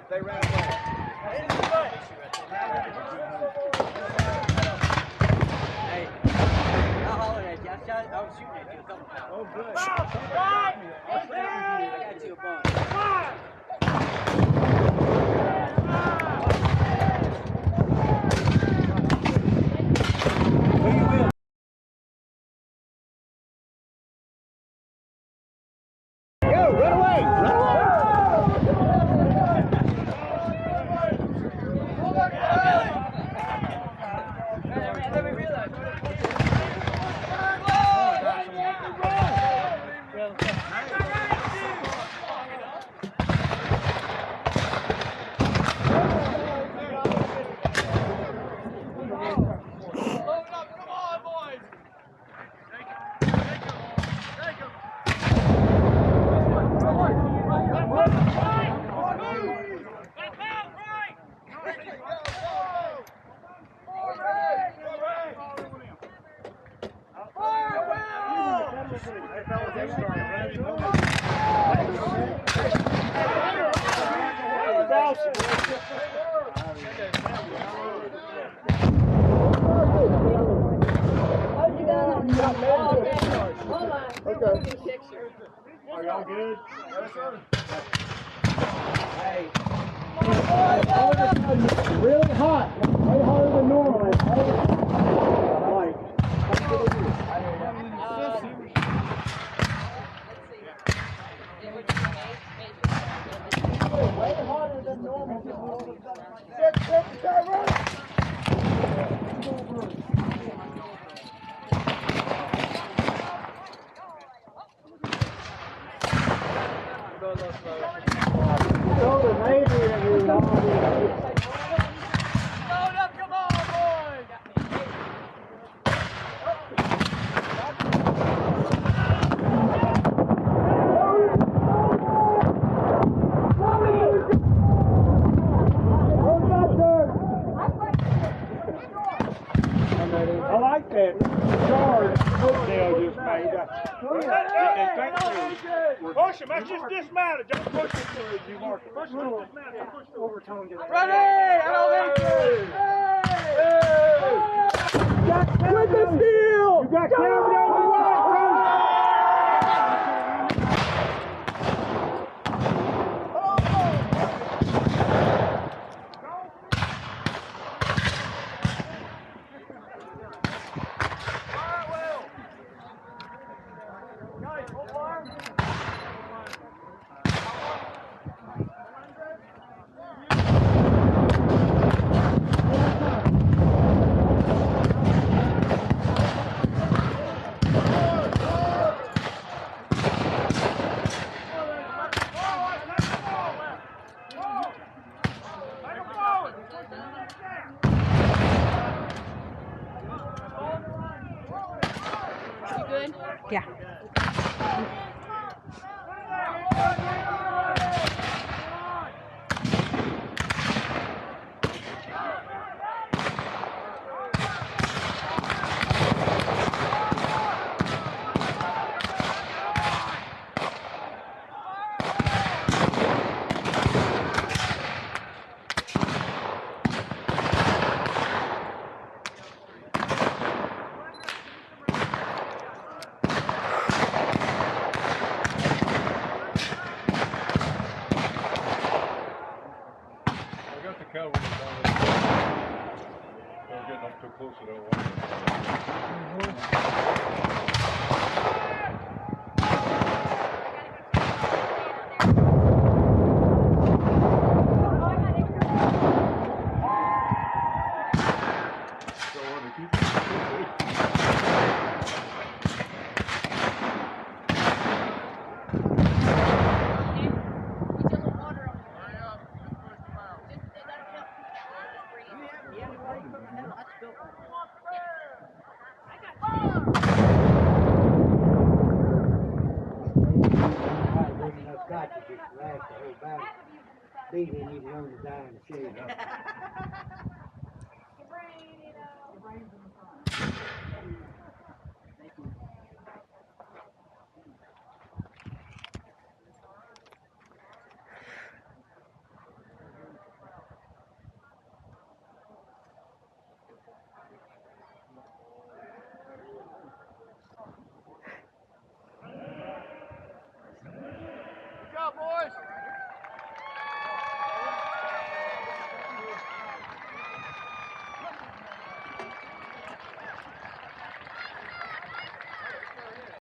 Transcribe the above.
They ran away. Hey, I hollered at you. I was shooting at you a couple times. Oh, good. I got you a bunch. Are y'all good? Yes, sir. Hey. Really hot. Way hotter than normal. go a little slower. Throw the neighbor in here, Lord. Load up, come on, boys! I like that charge Dale just made. Push him. That's just dismounted. Don't push him through. You mark it. Push him. Dismounted. Push the overtone. Ready! I don't With the steel. You got Calvin on the line. You good? Yeah. Don't get up too close to that Beat him, he'd learn to die in the shade.